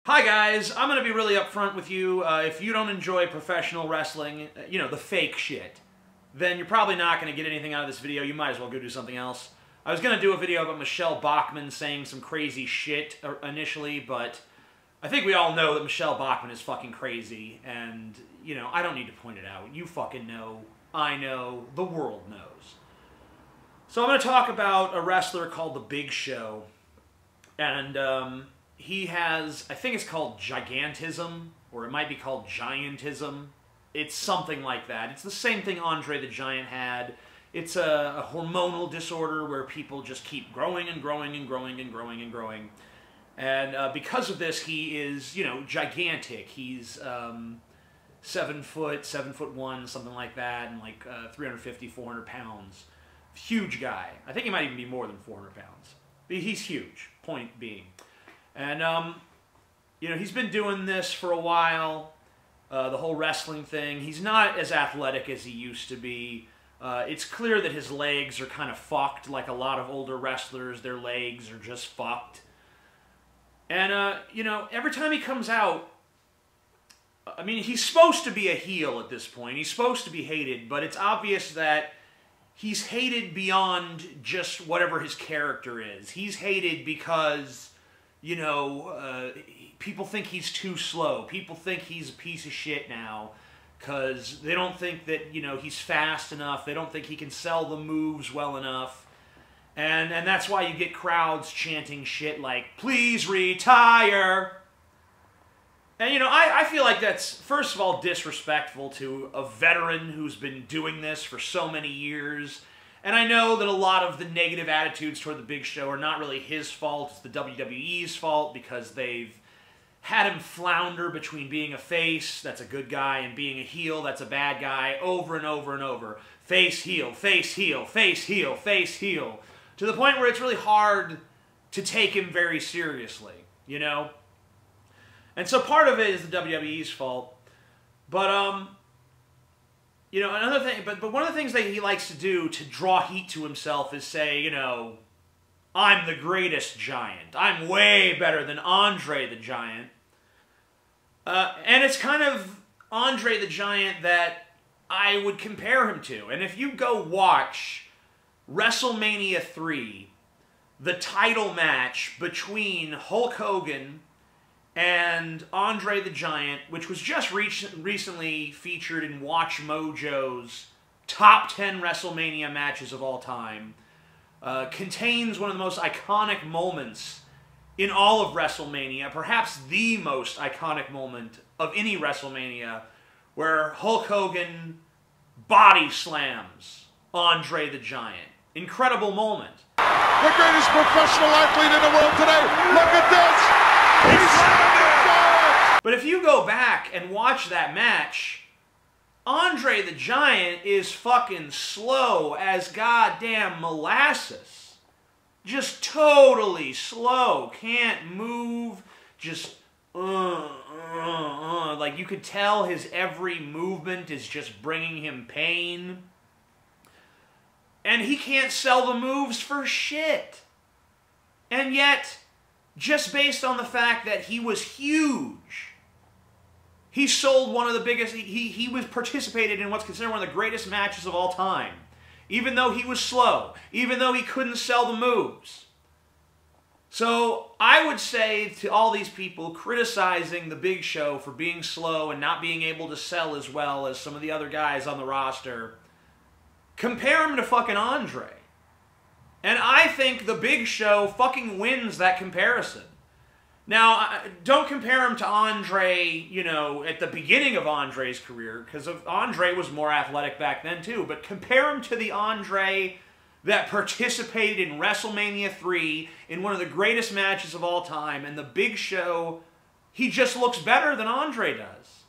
Hi guys, I'm going to be really upfront with you. If you don't enjoy professional wrestling, you know, the fake shit, then you're probably not going to get anything out of this video. You might as well go do something else. I was going to do a video about Michelle Bachmann saying some crazy shit initially, but I think we all know that Michelle Bachmann is fucking crazy, and, you know, I don't need to point it out. You fucking know, I know, the world knows. So I'm going to talk about a wrestler called The Big Show, and, he has, I think it's called gigantism, or it might be called giantism. It's something like that. It's the same thing Andre the Giant had. It's a hormonal disorder where people just keep growing and growing and growing and growing and growing. And because of this, he is, you know, gigantic. He's 7 foot, 7'1", something like that, and like 350, 400 pounds. Huge guy. I think he might even be more than 400 pounds. He's huge, point being. And, you know, he's been doing this for a while, the whole wrestling thing. He's not as athletic as he used to be. It's clear that his legs are kind of fucked, like a lot of older wrestlers. Their legs are just fucked. And, you know, every time he comes out, I mean, he's supposed to be a heel at this point. He's supposed to be hated, but it's obvious that he's hated beyond just whatever his character is. He's hated because, you know, people think he's too slow. People think he's a piece of shit now because they don't think that, you know, he's fast enough. They don't think he can sell the moves well enough. And that's why you get crowds chanting shit like, please retire. And, you know, I feel like that's, first of all, disrespectful to a veteran who's been doing this for so many years. And I know that a lot of the negative attitudes toward The Big Show are not really his fault. It's the WWE's fault because they've had him flounder between being a face, that's a good guy, and being a heel, that's a bad guy, over and over and over. Face, heel, face, heel, face, heel, face, heel. To the point where it's really hard to take him very seriously, you know? And so part of it is the WWE's fault. But, you know, another thing, but one of the things that he likes to do to draw heat to himself is say, you know, I'm the greatest giant. I'm way better than Andre the Giant. And it's kind of Andre the Giant that I would compare him to. And if you go watch WrestleMania 3, the title match between Hulk Hogan and Andre the Giant, which was just recently featured in Watch Mojo's top 10 WrestleMania matches of all time, contains one of the most iconic moments in all of WrestleMania, perhaps the most iconic moment of any WrestleMania, where Hulk Hogan body slams Andre the Giant. Incredible moment. The greatest professional athlete in the world today. Look at this. But if you go back and watch that match, Andre the Giant is fucking slow as goddamn molasses. Just totally slow. Can't move. Just, like you could tell his every movement is just bringing him pain. And he can't sell the moves for shit. And yet, just based on the fact that he was huge, he sold one of the biggest, he was participated in what's considered one of the greatest matches of all time. Even though he was slow, even though he couldn't sell the moves. So I would say to all these people criticizing The Big Show for being slow and not being able to sell as well as some of the other guys on the roster, compare him to fucking Andre. And I think The Big Show fucking wins that comparison. Now, don't compare him to Andre, you know, at the beginning of Andre's career, because Andre was more athletic back then too, but compare him to the Andre that participated in WrestleMania 3 in one of the greatest matches of all time, and The Big Show, he just looks better than Andre does.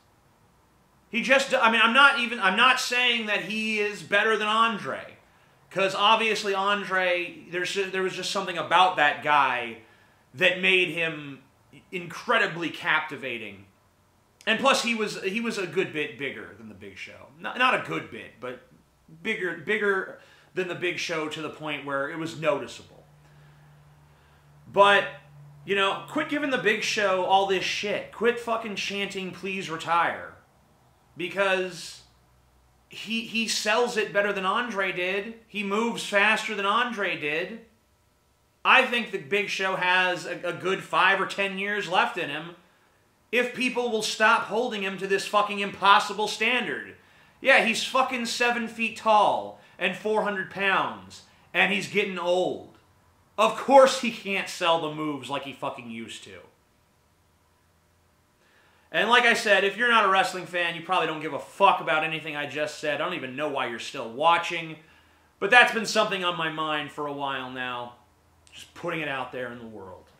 He just, I mean, I'm not saying that he is better than Andre, because obviously Andre, there was just something about that guy that made him incredibly captivating. And plus he was a good bit bigger than The Big Show. Not a good bit, but bigger than The Big Show to the point where it was noticeable. But You know, quit giving the Big Show all this shit. Quit fucking chanting, please retire. Because he sells it better than Andre did. He moves faster than Andre did. I think the Big Show has a good 5 or 10 years left in him if people will stop holding him to this fucking impossible standard. Yeah, he's fucking 7 feet tall and 400 pounds, and he's getting old. Of course he can't sell the moves like he fucking used to. And like I said, if you're not a wrestling fan, you probably don't give a fuck about anything I just said. I don't even know why you're still watching. But that's been something on my mind for a while now. Just putting it out there in the world.